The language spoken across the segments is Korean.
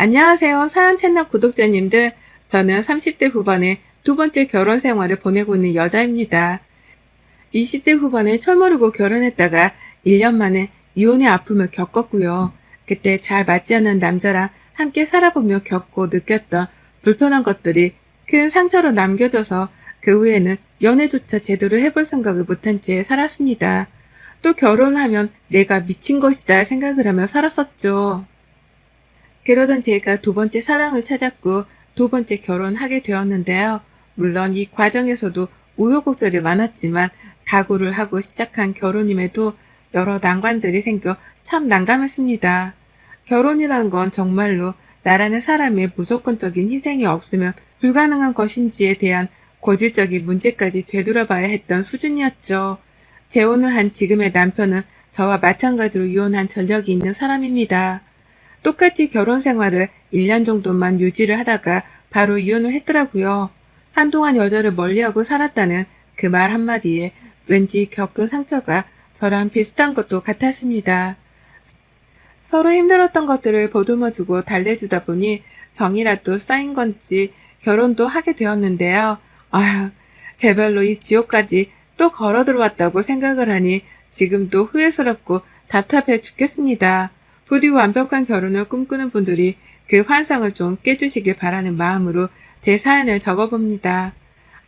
안녕하세요. 사연 채널 구독자님들. 저는 30대 후반의 두 번째 결혼 생활을 보내고 있는 여자입니다. 20대 후반에 철모르고 결혼했다가 1년 만에 이혼의 아픔을 겪었고요. 그때 잘 맞지 않는 남자랑 함께 살아보며 겪고 느꼈던 불편한 것들이 큰 상처로 남겨져서 그 후에는 연애조차 제대로 해볼 생각을 못한 채 살았습니다. 또 결혼하면 내가 미친 것이다 생각을 하며 살았었죠. 그러던 제가 두 번째 사랑을 찾았고 두 번째 결혼하게 되었는데요. 물론 이 과정에서도 우여곡절이 많았지만 각오를 하고 시작한 결혼임에도 여러 난관들이 생겨 참 난감했습니다. 결혼이란 건 정말로 나라는 사람의 무조건적인 희생이 없으면 불가능한 것인지에 대한 고질적인 문제까지 되돌아봐야 했던 수준이었죠. 재혼을 한 지금의 남편은 저와 마찬가지로 이혼한 전력이 있는 사람입니다. 똑같이 결혼 생활을 1년 정도만 유지를 하다가 바로 이혼을 했더라고요. 한동안 여자를 멀리하고 살았다는 그 말 한마디에 왠지 겪은 상처가 저랑 비슷한 것도 같았습니다. 서로 힘들었던 것들을 보듬어주고 달래주다 보니 정이라도 쌓인 건지 결혼도 하게 되었는데요. 아휴, 제 발로 이 지옥까지 또 걸어 들어왔다고 생각을 하니 지금도 후회스럽고 답답해 죽겠습니다. 부디 완벽한 결혼을 꿈꾸는 분들이 그 환상을 좀 깨주시길 바라는 마음으로 제 사연을 적어봅니다.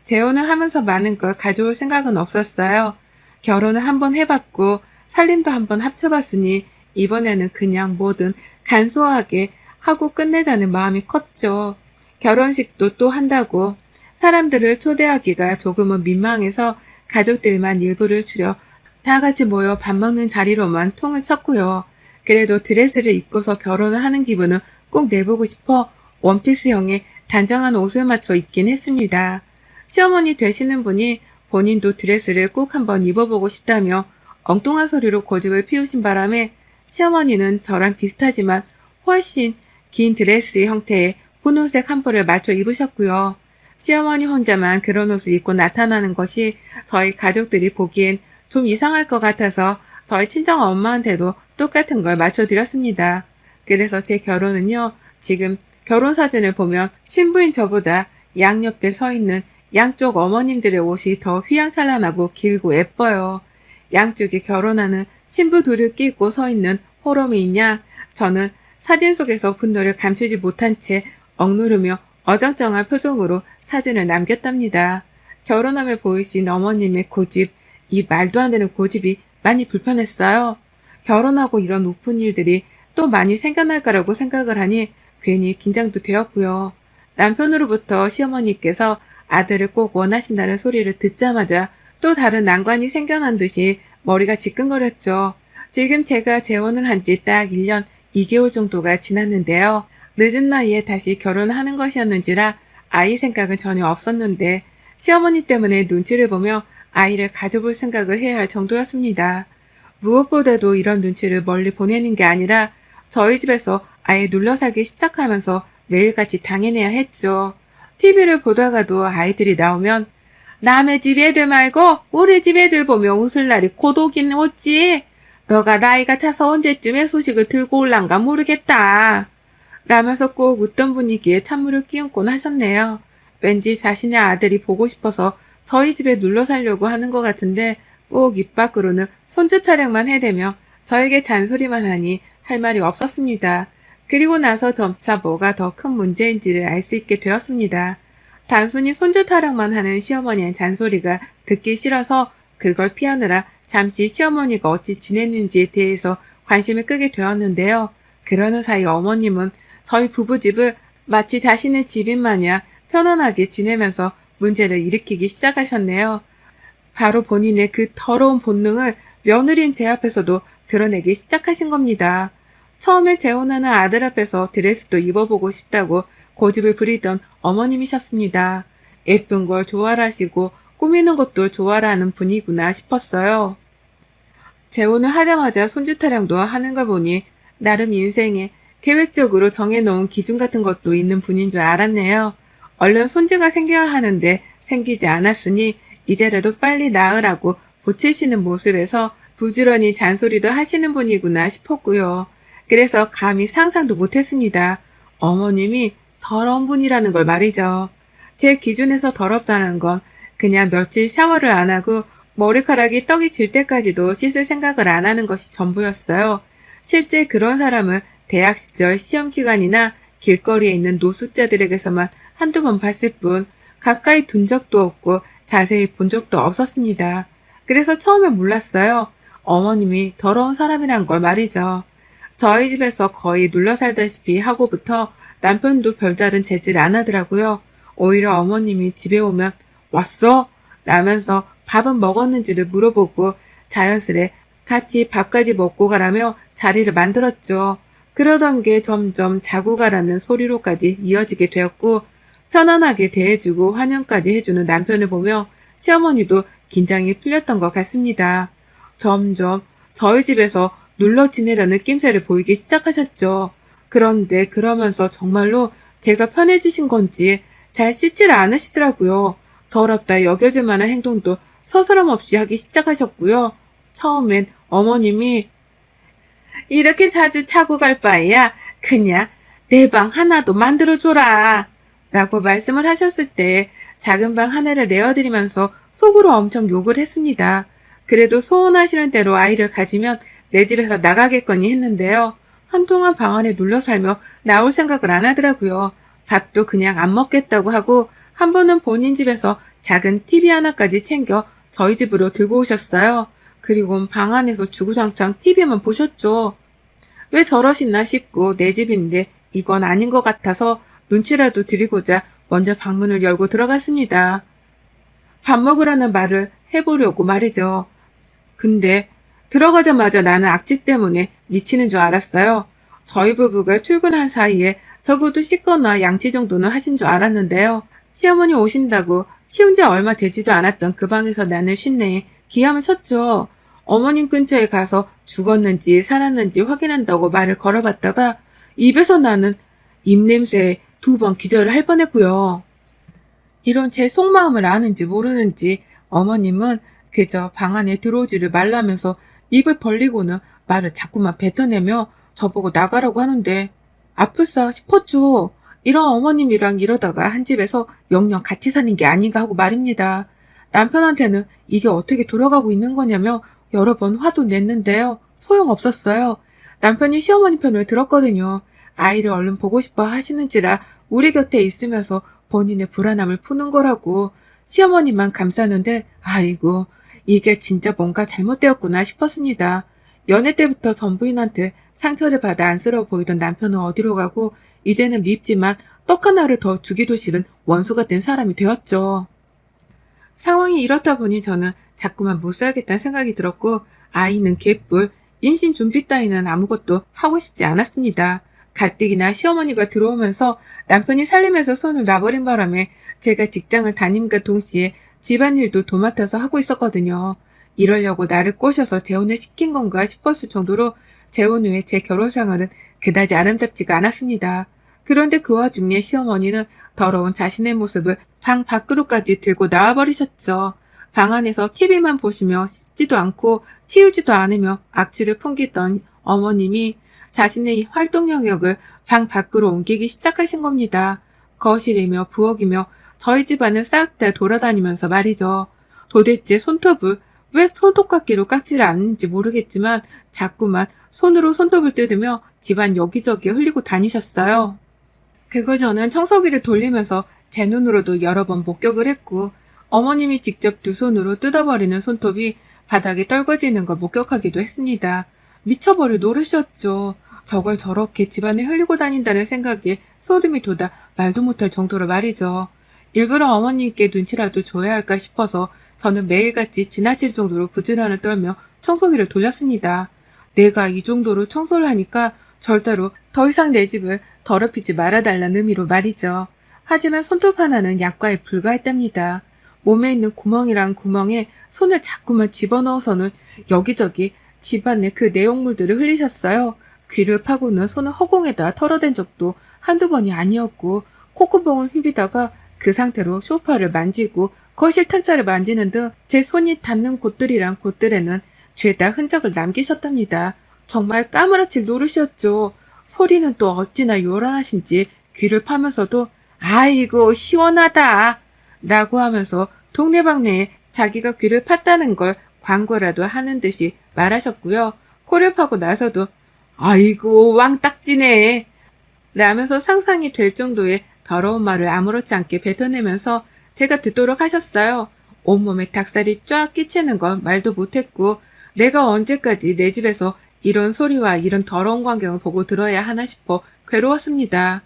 재혼을 하면서 많은 걸 가져올 생각은 없었어요. 결혼을 한번 해봤고 살림도 한번 합쳐봤으니 이번에는 그냥 뭐든 간소하게 하고 끝내자는 마음이 컸죠. 결혼식도 또 한다고 사람들을 초대하기가 조금은 민망해서 가족들만 일부를 추려 다 같이 모여 밥 먹는 자리로만 통을 쳤고요. 그래도 드레스를 입고서 결혼을 하는 기분은 꼭 내보고 싶어 원피스형의 단정한 옷을 맞춰 입긴 했습니다. 시어머니 되시는 분이 본인도 드레스를 꼭 한번 입어보고 싶다며 엉뚱한 소리로 고집을 피우신 바람에 시어머니는 저랑 비슷하지만 훨씬 긴 드레스 형태의 분홍색 한 벌을 맞춰 입으셨고요. 시어머니 혼자만 그런 옷을 입고 나타나는 것이 저희 가족들이 보기엔 좀 이상할 것 같아서 저희 친정 엄마한테도 똑같은 걸 맞춰드렸습니다. 그래서 제 결혼은요, 지금 결혼 사진을 보면 신부인 저보다 양옆에 서 있는 양쪽 어머님들의 옷이 더 휘황찬란하고 길고 예뻐요. 양쪽에 결혼하는 신부 둘을 끼고 서 있는 호러미인 양, 저는 사진 속에서 분노를 감추지 못한 채 억누르며 어정쩡한 표정으로 사진을 남겼답니다. 결혼하며 보이신 어머님의 고집, 이 말도 안 되는 고집이 많이 불편했어요. 결혼하고 이런 우픈 일들이 또 많이 생겨날 거라고 생각을 하니 괜히 긴장도 되었고요. 남편으로부터 시어머니께서 아들을 꼭 원하신다는 소리를 듣자마자 또 다른 난관이 생겨난 듯이 머리가 지끈거렸죠. 지금 제가 재혼을 한 지 딱 1년 2개월 정도가 지났는데요. 늦은 나이에 다시 결혼하는 것이었는지라 아이 생각은 전혀 없었는데 시어머니 때문에 눈치를 보며 아이를 가져볼 생각을 해야 할 정도였습니다. 무엇보다도 이런 눈치를 멀리 보내는 게 아니라 저희 집에서 아예 눌러 살기 시작하면서 매일같이 당해내야 했죠. TV를 보다가도 아이들이 나오면 남의 집 애들 말고 우리 집 애들 보면 웃을 날이 고독이는 어찌? 너가 나이가 차서 언제쯤에 소식을 들고 올란가 모르겠다. 라면서 꼭 웃던 분위기에 찬물을 끼얹곤 하셨네요. 왠지 자신의 아들이 보고 싶어서 저희 집에 눌러 살려고 하는 것 같은데 꼭 입 밖으로는 손주 타령만 해대며 저에게 잔소리만 하니 할 말이 없었습니다. 그리고 나서 점차 뭐가 더 큰 문제인지를 알 수 있게 되었습니다. 단순히 손주 타령만 하는 시어머니의 잔소리가 듣기 싫어서 그걸 피하느라 잠시 시어머니가 어찌 지냈는지에 대해서 관심을 끄게 되었는데요. 그러는 사이 어머님은 저희 부부집을 마치 자신의 집인 마냥 편안하게 지내면서 문제를 일으키기 시작하셨네요. 바로 본인의 그 더러운 본능을 며느리인 제 앞에서도 드러내기 시작하신 겁니다. 처음에 재혼하는 아들 앞에서 드레스도 입어보고 싶다고 고집을 부리던 어머님이셨습니다. 예쁜 걸 좋아라 하시고 꾸미는 것도 좋아라 하는 분이구나 싶었어요. 재혼을 하자마자 손주 타령도 하는 걸 보니 나름 인생에 계획적으로 정해놓은 기준 같은 것도 있는 분인 줄 알았네요. 얼른 손주가 생겨야 하는데 생기지 않았으니 이제라도 빨리 낳으라고 보채시는 모습에서 부지런히 잔소리도 하시는 분이구나 싶었고요. 그래서 감히 상상도 못했습니다. 어머님이 더러운 분이라는 걸 말이죠. 제 기준에서 더럽다는 건 그냥 며칠 샤워를 안 하고 머리카락이 떡이 질 때까지도 씻을 생각을 안 하는 것이 전부였어요. 실제 그런 사람을 대학 시절 시험 기간이나 길거리에 있는 노숙자들에게서만 한두 번 봤을 뿐 가까이 둔 적도 없고 자세히 본 적도 없었습니다. 그래서 처음에 몰랐어요. 어머님이 더러운 사람이란 걸 말이죠. 저희 집에서 거의 눌러 살다시피 하고부터 남편도 별다른 재질 안 하더라고요. 오히려 어머님이 집에 오면 왔어? 라면서 밥은 먹었는지를 물어보고 자연스레 같이 밥까지 먹고 가라며 자리를 만들었죠. 그러던 게 점점 자고 가라는 소리로까지 이어지게 되었고 편안하게 대해주고 환영까지 해주는 남편을 보며 시어머니도 긴장이 풀렸던 것 같습니다. 점점 저희 집에서 눌러 지내려는 낌새를 보이기 시작하셨죠. 그런데 그러면서 정말로 제가 편해지신 건지 잘 씻질 않으시더라고요. 더럽다 여겨질 만한 행동도 서스럼 없이 하기 시작하셨고요. 처음엔 어머님이 이렇게 자주 차고 갈 바에야 그냥 내 방 하나도 만들어줘라 라고 말씀을 하셨을 때 작은 방 하나를 내어드리면서 속으로 엄청 욕을 했습니다. 그래도 소원하시는 대로 아이를 가지면 내 집에서 나가겠거니 했는데요. 한동안 방 안에 눌러 살며 나올 생각을 안 하더라고요. 밥도 그냥 안 먹겠다고 하고 한 번은 본인 집에서 작은 TV 하나까지 챙겨 저희 집으로 들고 오셨어요. 그리고 방 안에서 주구장창 TV만 보셨죠. 왜 저러시나 싶고 내 집인데 이건 아닌 것 같아서 눈치라도 드리고자 먼저 방문을 열고 들어갔습니다. 밥 먹으라는 말을 해보려고 말이죠. 근데 들어가자마자 나는 악취 때문에 미치는 줄 알았어요. 저희 부부가 출근한 사이에 적어도 씻거나 양치 정도는 하신 줄 알았는데요. 시어머니 오신다고 치운 지 얼마 되지도 않았던 그 방에서 나는 쉰내에 기함을 쳤죠. 어머님 근처에 가서 죽었는지 살았는지 확인한다고 말을 걸어봤다가 입에서 나는 입냄새에 2번 기절을 할 뻔했고요. 이런 제 속마음을 아는지 모르는지 어머님은 그저 방 안에 들어오지를 말라면서 입을 벌리고는 말을 자꾸만 뱉어내며 저보고 나가라고 하는데 아플싸 싶었죠. 이런 어머님이랑 이러다가 한 집에서 영영 같이 사는 게 아닌가 하고 말입니다. 남편한테는 이게 어떻게 돌아가고 있는 거냐며 여러 번 화도 냈는데요. 소용없었어요. 남편이 시어머니 편을 들었거든요. 아이를 얼른 보고 싶어 하시는지라 우리 곁에 있으면서 본인의 불안함을 푸는 거라고 시어머니만 감싸는데 아이고 이게 진짜 뭔가 잘못되었구나 싶었습니다. 연애 때부터 전부인한테 상처를 받아 안쓰러워 보이던 남편은 어디로 가고 이제는 밉지만 떡 하나를 더 주기도 싫은 원수가 된 사람이 되었죠. 상황이 이렇다 보니 저는 자꾸만 못 살겠다는 생각이 들었고 아이는 개뿔, 임신 준비 따위는 아무것도 하고 싶지 않았습니다. 가뜩이나 시어머니가 들어오면서 남편이 살림에서 손을 놔버린 바람에 제가 직장을 다님과 동시에 집안일도 도맡아서 하고 있었거든요. 이러려고 나를 꼬셔서 재혼을 시킨 건가 싶었을 정도로 재혼 후에 제 결혼 생활은 그다지 아름답지가 않았습니다. 그런데 그 와중에 시어머니는 더러운 자신의 모습을 방 밖으로까지 들고 나와버리셨죠. 방 안에서 TV만 보시며 씻지도 않고 치우지도 않으며 악취를 풍기던 어머님이 자신의 활동 영역을 방 밖으로 옮기기 시작하신 겁니다. 거실이며 부엌이며 저희 집안을 싹 다 돌아다니면서 말이죠. 도대체 손톱을 왜 손톱깎이로 깎지를 않는지 모르겠지만 자꾸만 손으로 손톱을 뜯으며 집안 여기저기 흘리고 다니셨어요. 그걸 저는 청소기를 돌리면서 제 눈으로도 여러 번 목격을 했고 어머님이 직접 두 손으로 뜯어버리는 손톱이 바닥에 떨궈지는 걸 목격하기도 했습니다. 미쳐버릴 노릇이었죠. 저걸 저렇게 집안에 흘리고 다닌다는 생각에 소름이 돋아 말도 못할 정도로 말이죠. 일부러 어머님께 눈치라도 줘야 할까 싶어서 저는 매일같이 지나칠 정도로 부지런을 떨며 청소기를 돌렸습니다. 내가 이 정도로 청소를 하니까 절대로 더 이상 내 집을 더럽히지 말아달라는 의미로 말이죠. 하지만 손톱 하나는 약과에 불과했답니다. 몸에 있는 구멍이란 구멍에 손을 자꾸만 집어넣어서는 여기저기 집안의 그 내용물들을 흘리셨어요. 귀를 파고는 손을 허공에다 털어댄 적도 한두 번이 아니었고 콧구멍을 휘비다가 그 상태로 소파를 만지고 거실 탁자를 만지는 등 제 손이 닿는 곳들이란 곳들에는 죄다 흔적을 남기셨답니다. 정말 까무라칠 노릇이었죠. 소리는 또 어찌나 요란하신지 귀를 파면서도 아이고 시원하다 라고 하면서 동네방네에 자기가 귀를 팠다는 걸 광고라도 하는 듯이 말하셨고요. 코를 파고 나서도 아이고 왕딱지네 라면서 상상이 될 정도의 더러운 말을 아무렇지 않게 뱉어내면서 제가 듣도록 하셨어요. 온몸에 닭살이 쫙 끼치는 건 말도 못했고 내가 언제까지 내 집에서 이런 소리와 이런 더러운 광경을 보고 들어야 하나 싶어 괴로웠습니다.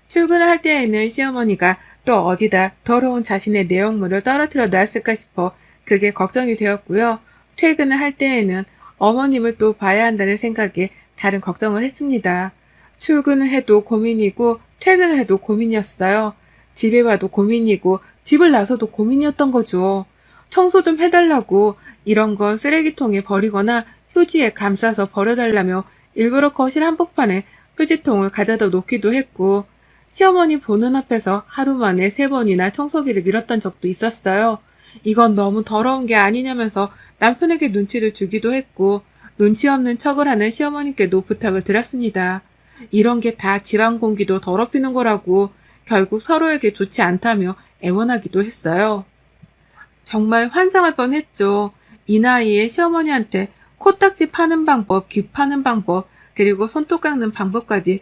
출근을 할 때에는 시어머니가 또 어디다 더러운 자신의 내용물을 떨어뜨려 놨을까 싶어 그게 걱정이 되었고요. 퇴근을 할 때에는 어머님을 또 봐야 한다는 생각에 다른 걱정을 했습니다. 출근을 해도 고민이고 퇴근을 해도 고민이었어요. 집에 와도 고민이고 집을 나서도 고민이었던 거죠. 청소 좀 해달라고 이런 건 쓰레기통에 버리거나 휴지에 감싸서 버려달라며 일부러 거실 한복판에 휴지통을 가져다 놓기도 했고 시어머니 보는 앞에서 하루 만에 3번이나 청소기를 밀었던 적도 있었어요. 이건 너무 더러운 게 아니냐면서 남편에게 눈치를 주기도 했고 눈치 없는 척을 하는 시어머니께도 부탁을 드렸습니다. 이런 게 다 집안 공기도 더럽히는 거라고 결국 서로에게 좋지 않다며 애원하기도 했어요. 정말 환장할 뻔했죠. 이 나이에 시어머니한테 코딱지 파는 방법, 귀 파는 방법, 그리고 손톱 깎는 방법까지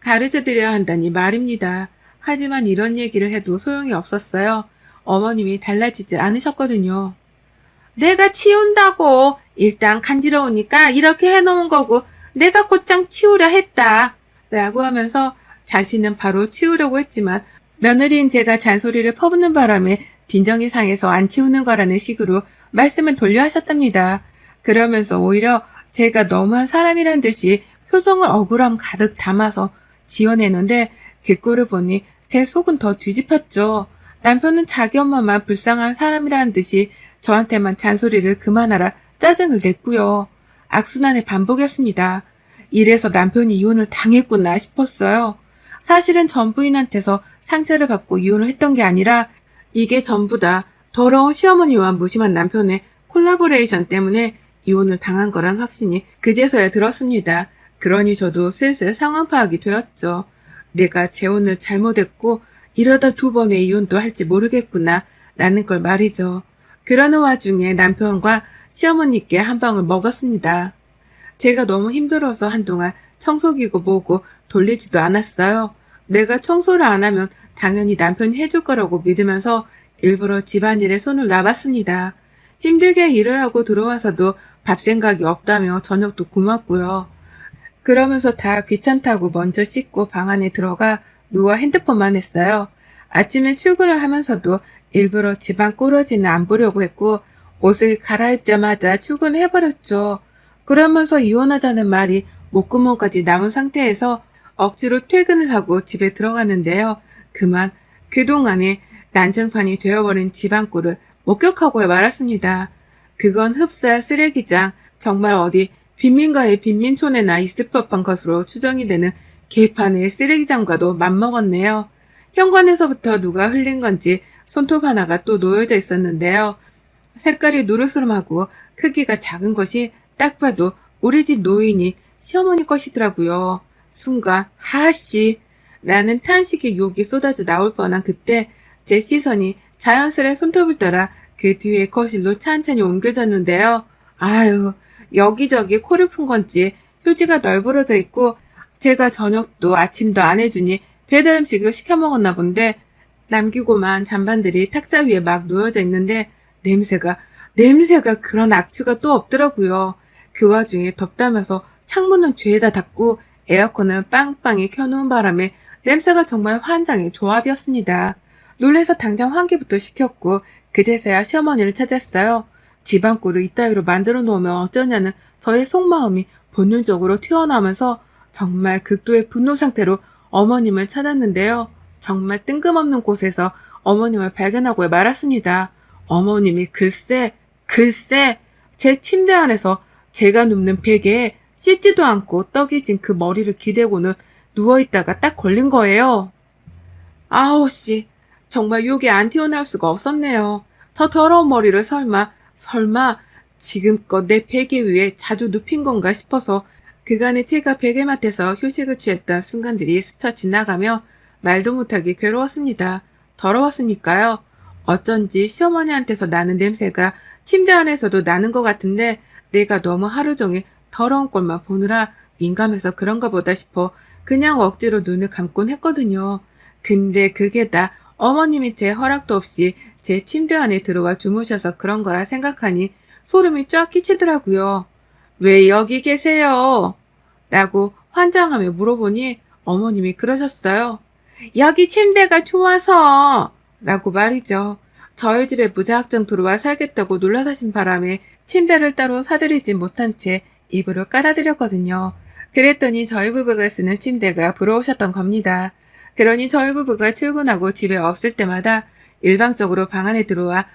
가르쳐드려야 한다니 말입니다. 하지만 이런 얘기를 해도 소용이 없었어요. 어머님이 달라지질 않으셨거든요. 내가 치운다고 일단 간지러우니까 이렇게 해놓은 거고 내가 곧장 치우려 했다. 라고 하면서 자신은 바로 치우려고 했지만 며느리인 제가 잔소리를 퍼붓는 바람에 빈정이 상해서 안 치우는 거라는 식으로 말씀을 돌려 하셨답니다. 그러면서 오히려 제가 너무한 사람이란 듯이 표정을 억울함 가득 담아서 지어내는데 그 꼴을 보니 제 속은 더 뒤집혔죠. 남편은 자기 엄마만 불쌍한 사람이라는 듯이 저한테만 잔소리를 그만하라 짜증을 냈고요. 악순환의 반복이었습니다. 이래서 남편이 이혼을 당했구나 싶었어요. 사실은 전 부인한테서 상처를 받고 이혼을 했던 게 아니라 이게 전부 다 더러운 시어머니와 무심한 남편의 콜라보레이션 때문에 이혼을 당한 거란 확신이 그제서야 들었습니다. 그러니 저도 슬슬 상황 파악이 되었죠. 내가 재혼을 잘못했고 이러다 2번의 이혼도 할지 모르겠구나 라는 걸 말이죠. 그러는 와중에 남편과 시어머니께 한 방울 먹었습니다. 제가 너무 힘들어서 한동안 청소기고 뭐고 돌리지도 않았어요. 내가 청소를 안 하면 당연히 남편이 해줄 거라고 믿으면서 일부러 집안일에 손을 놔봤습니다. 힘들게 일을 하고 들어와서도 밥 생각이 없다며 저녁도 굶었고요. 그러면서 다 귀찮다고 먼저 씻고 방 안에 들어가 누워 핸드폰만 했어요. 아침에 출근을 하면서도 일부러 집안 꾸러지는 안 보려고 했고 옷을 갈아입자마자 출근을 해버렸죠. 그러면서 이혼하자는 말이 목구멍까지 남은 상태에서 억지로 퇴근을 하고 집에 들어갔는데요. 그만 그동안에 난장판이 되어버린 집안꼴을 목격하고 말았습니다. 그건 흡사 쓰레기장, 정말 어디 빈민가의 빈민촌에나 있을 법한 것으로 추정이 되는 개판의 쓰레기장과도 맞먹었네요. 현관에서부터 누가 흘린 건지 손톱 하나가 또 놓여져 있었는데요. 색깔이 노르스름하고 크기가 작은 것이 딱 봐도 우리 집 노인이 시어머니 것이더라고요. 순간 하씨 라는 탄식의 욕이 쏟아져 나올 뻔한 그때 제 시선이 자연스레 손톱을 따라 그 뒤에 거실로 천천히 옮겨졌는데요. 아유, 여기저기 코를 푼 건지 휴지가 널브러져 있고 제가 저녁도 아침도 안 해주니 배달 음식을 시켜 먹었나 본데 남기고만 잔반들이 탁자 위에 막 놓여져 있는데 냄새가 그런 악취가 또 없더라고요. 그 와중에 덥다면서 창문은 죄다 닫고 에어컨은 빵빵히 켜놓은 바람에 냄새가 정말 환장의 조합이었습니다. 놀래서 당장 환기부터 시켰고 그제서야 시어머니를 찾았어요. 집안꼴을 이따위로 만들어 놓으면 어쩌냐는 저의 속마음이 본능적으로 튀어나오면서 정말 극도의 분노 상태로 어머님을 찾았는데요. 정말 뜬금없는 곳에서 어머님을 발견하고 말았습니다. 어머님이 글쎄 제 침대 안에서 제가 눕는 베개에 씻지도 않고 떡이 진 그 머리를 기대고는 누워있다가 딱 걸린 거예요. 아우 씨, 정말 욕이 안 튀어나올 수가 없었네요. 저 더러운 머리를 설마 지금껏 내 베개 위에 자주 눕힌 건가 싶어서 그간의 제가 베개맡에서 휴식을 취했던 순간들이 스쳐 지나가며 말도 못하게 괴로웠습니다. 더러웠으니까요. 어쩐지 시어머니한테서 나는 냄새가 침대 안에서도 나는 것 같은데 내가 너무 하루 종일 더러운 꼴만 보느라 민감해서 그런가 보다 싶어 그냥 억지로 눈을 감곤 했거든요. 근데 그게 다 어머님이 제 허락도 없이 제 침대 안에 들어와 주무셔서 그런 거라 생각하니 소름이 쫙 끼치더라고요. 왜 여기 계세요? 라고 환장하며 물어보니 어머님이 그러셨어요. 여기 침대가 좋아서 라고 말이죠. 저희 집에 무작정 들어와 살겠다고 놀라 사신 바람에 침대를 따로 사드리지 못한 채 이불을 깔아드렸거든요. 그랬더니 저희 부부가 쓰는 침대가 부러우셨던 겁니다. 그러니 저희 부부가 출근하고 집에 없을 때마다 일방적으로 방 안에 들어와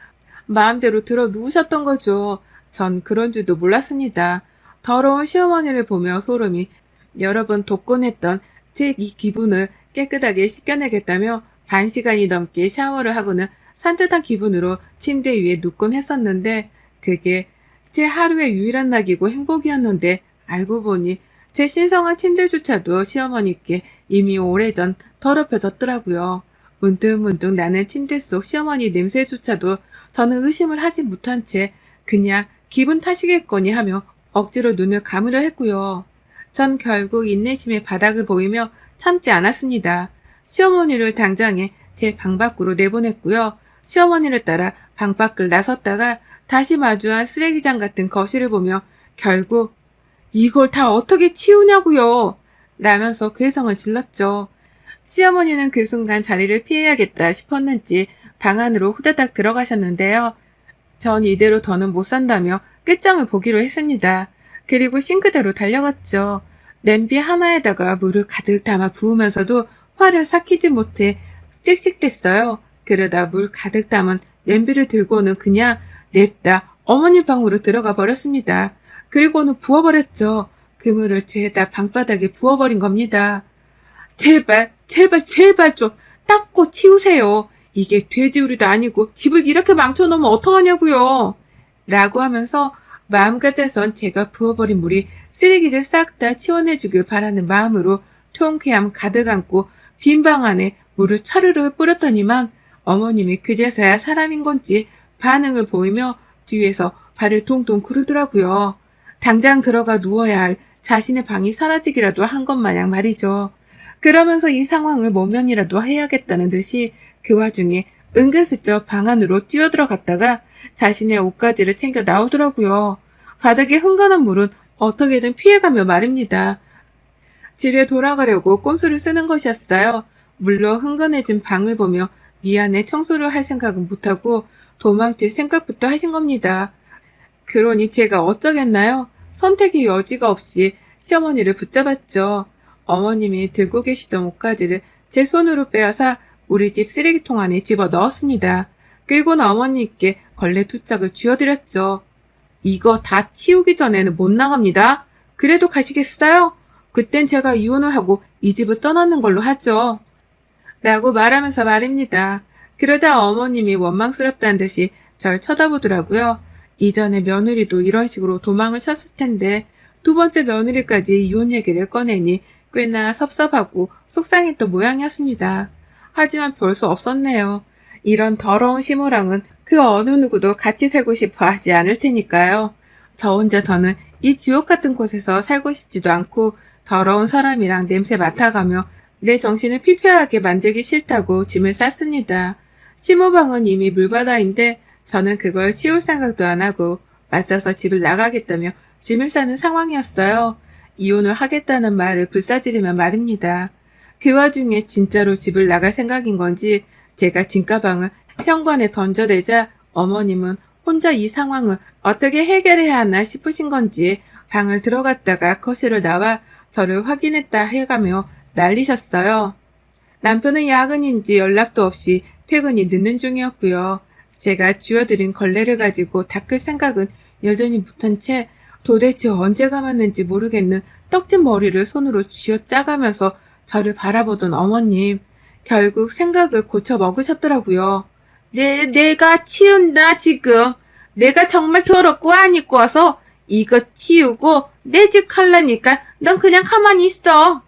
마음대로 들어 누우셨던 거죠. 전 그런 줄도 몰랐습니다. 더러운 시어머니를 보며 소름이 여러 번 돋곤했던 제 이 기분을 깨끗하게 씻겨내겠다며 1시간이 넘게 샤워를 하고는 산뜻한 기분으로 침대 위에 눕곤 했었는데 그게 제 하루의 유일한 낙이고 행복이었는데 알고 보니 제 신성한 침대조차도 시어머니께 이미 오래전 더럽혀졌더라고요. 문득문득 나는 침대 속 시어머니 냄새조차도 저는 의심을 하지 못한 채 그냥 기분 탓이겠거니 하며 억지로 눈을 감으려 했고요. 전 결국 인내심의 바닥을 보이며 참지 않았습니다. 시어머니를 당장에 제 방 밖으로 내보냈고요. 시어머니를 따라 방 밖을 나섰다가 다시 마주한 쓰레기장 같은 거실을 보며 결국 이걸 다 어떻게 치우냐고요. 라면서 괴성을 질렀죠. 시어머니는 그 순간 자리를 피해야겠다 싶었는지 방 안으로 후다닥 들어가셨는데요. 전 이대로 더는 못 산다며 끝장을 보기로 했습니다. 그리고 싱크대로 달려갔죠. 냄비 하나에다가 물을 가득 담아 부으면서도 화를 삭히지 못해 찍찍댔어요. 그러다 물 가득 담은 냄비를 들고는 그냥 냅다 어머니 방으로 들어가 버렸습니다. 그리고는 부어버렸죠. 그 물을 죄다 방바닥에 부어버린 겁니다. 제발, 제발, 제발 좀 닦고 치우세요. 이게 돼지우리도 아니고 집을 이렇게 망쳐놓으면 어떡하냐고요. 라고 하면서 마음 같아선 제가 부어버린 물이 쓰레기를 싹 다 치워내주길 바라는 마음으로 통쾌함 가득 안고 빈 방 안에 물을 차르르 뿌렸더니만 어머님이 그제서야 사람인 건지 반응을 보이며 뒤에서 발을 동동 구르더라고요. 당장 들어가 누워야 할 자신의 방이 사라지기라도 한 것 마냥 말이죠. 그러면서 이 상황을 모면이라도 해야겠다는 듯이 그 와중에 은근슬쩍 방 안으로 뛰어들어갔다가 자신의 옷가지를 챙겨 나오더라고요. 바닥에 흥건한 물은 어떻게든 피해가며 말입니다. 집에 돌아가려고 꼼수를 쓰는 것이었어요. 물론 흥건해진 방을 보며 미안해 청소를 할 생각은 못하고 도망칠 생각부터 하신 겁니다. 그러니 제가 어쩌겠나요? 선택의 여지가 없이 시어머니를 붙잡았죠. 어머님이 들고 계시던 옷가지를 제 손으로 빼앗아 우리 집 쓰레기통 안에 집어 넣었습니다. 그리고는 어머니께 걸레 2짝을 쥐어드렸죠. 이거 다 치우기 전에는 못 나갑니다. 그래도 가시겠어요? 그땐 제가 이혼을 하고 이 집을 떠나는 걸로 하죠. 라고 말하면서 말입니다. 그러자 어머님이 원망스럽다는 듯이 절 쳐다보더라고요. 이전에 며느리도 이런 식으로 도망을 쳤을 텐데 2번째 며느리까지 이혼 얘기를 꺼내니 꽤나 섭섭하고 속상했던 모양이었습니다. 하지만 별 수 없었네요. 이런 더러운 시무랑은 그 어느 누구도 같이 살고 싶어 하지 않을 테니까요. 저 혼자 더는 이 지옥 같은 곳에서 살고 싶지도 않고 더러운 사람이랑 냄새 맡아가며 내 정신을 피폐하게 만들기 싫다고 짐을 쌌습니다. 시무방은 이미 물바다인데 저는 그걸 치울 생각도 안 하고 맞서서 집을 나가겠다며 짐을 싸는 상황이었어요. 이혼을 하겠다는 말을 불사지르며 말입니다. 그 와중에 진짜로 집을 나갈 생각인 건지 제가 짐가방을 현관에 던져대자 어머님은 혼자 이 상황을 어떻게 해결해야 하나 싶으신 건지 방을 들어갔다가 거실을 나와 저를 확인했다 해가며 난리셨어요. 남편은 야근인지 연락도 없이 퇴근이 늦는 중이었고요. 제가 쥐어드린 걸레를 가지고 닦을 생각은 여전히 못한 채 도대체 언제 감았는지 모르겠는 떡진 머리를 손으로 쥐어짜가면서 저를 바라보던 어머님. 결국 생각을 고쳐 먹으셨더라고요. 내가 치운다 지금. 내가 정말 더럽고 안 입고 와서 이거 치우고 내 집 갈라니까 넌 그냥 가만히 있어.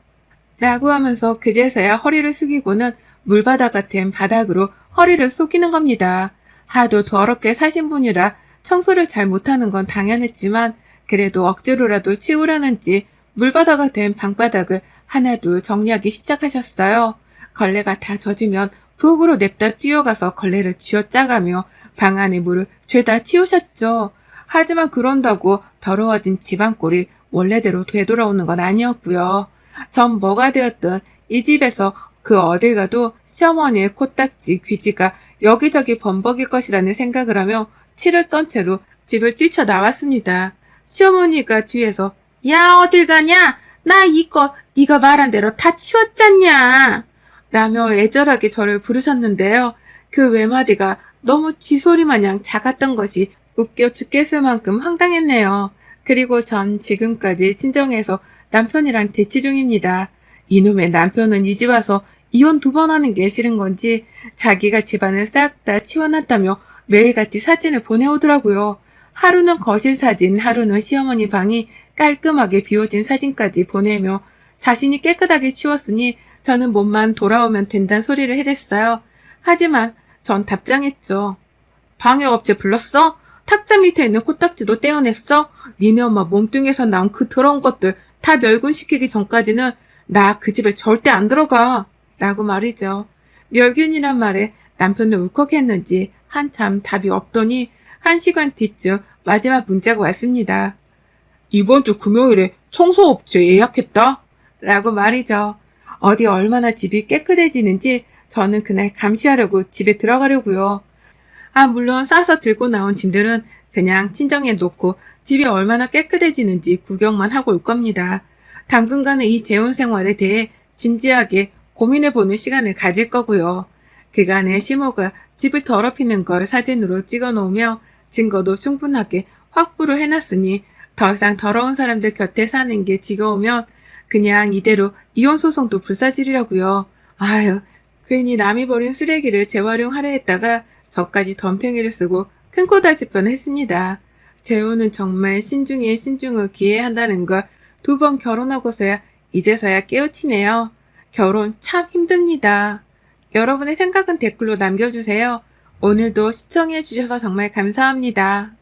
라고 하면서 그제서야 허리를 숙이고는 물바다 같은 바닥으로 허리를 쏟기는 겁니다. 하도 더럽게 사신 분이라 청소를 잘 못하는 건 당연했지만 그래도 억지로라도 치우려는지 물바다 같은 방바닥을 하나둘 정리하기 시작하셨어요. 걸레가 다 젖으면 부엌으로 냅다 뛰어가서 걸레를 쥐어짜가며 방 안의 물을 죄다 치우셨죠. 하지만 그런다고 더러워진 집안꼴이 원래대로 되돌아오는 건 아니었고요. 전 뭐가 되었든 이 집에서 그 어딜 가도 시어머니의 코딱지, 귀지가 여기저기 범벅일 것이라는 생각을 하며 치를 떤 채로 집을 뛰쳐나왔습니다. 시어머니가 뒤에서 야 어딜 가냐? 나 이거 네가 말한 대로 다 치웠잖냐? 라며 애절하게 저를 부르셨는데요. 그 외마디가 너무 쥐소리 마냥 작았던 것이 웃겨 죽겠을 만큼 황당했네요. 그리고 전 지금까지 친정에서 남편이랑 대치 중입니다. 이놈의 남편은 이 집 와서 이혼 2번 하는 게 싫은 건지 자기가 집안을 싹 다 치워놨다며 매일같이 사진을 보내오더라고요. 하루는 거실 사진, 하루는 시어머니 방이 깔끔하게 비워진 사진까지 보내며 자신이 깨끗하게 치웠으니 저는 몸만 돌아오면 된다는 소리를 해댔어요. 하지만 전 답장했죠. 방해업체 불렀어? 탁자 밑에 있는 코딱지도 떼어냈어? 니네 엄마 몸뚱에서 나온 그 더러운 것들 다 멸균시키기 전까지는 나 그 집에 절대 안 들어가. 라고 말이죠. 멸균이란 말에 남편은 울컥했는지 한참 답이 없더니 1시간 뒤쯤 마지막 문자가 왔습니다. 이번 주 금요일에 청소업체 예약했다. 라고 말이죠. 어디 얼마나 집이 깨끗해지는지 저는 그날 감시하려고 집에 들어가려고요. 물론 싸서 들고 나온 짐들은 그냥 친정에 놓고 집이 얼마나 깨끗해지는지 구경만 하고 올 겁니다. 당분간은 이 재혼 생활에 대해 진지하게 고민해보는 시간을 가질 거고요. 그간에 시모가 집을 더럽히는 걸 사진으로 찍어 놓으며 증거도 충분하게 확보를 해놨으니 더 이상 더러운 사람들 곁에 사는 게 지겨우면 그냥 이대로 이혼소송도 불사지르려고요. 아유, 괜히 남이 버린 쓰레기를 재활용하려 했다가 저까지 덤탱이를 쓰고 큰 코 다칠 뻔했습니다. 재혼은 정말 신중에 신중을 기해야 한다는 걸 2번 결혼하고서야 이제서야 깨우치네요. 결혼 참 힘듭니다. 여러분의 생각은 댓글로 남겨주세요. 오늘도 시청해주셔서 정말 감사합니다.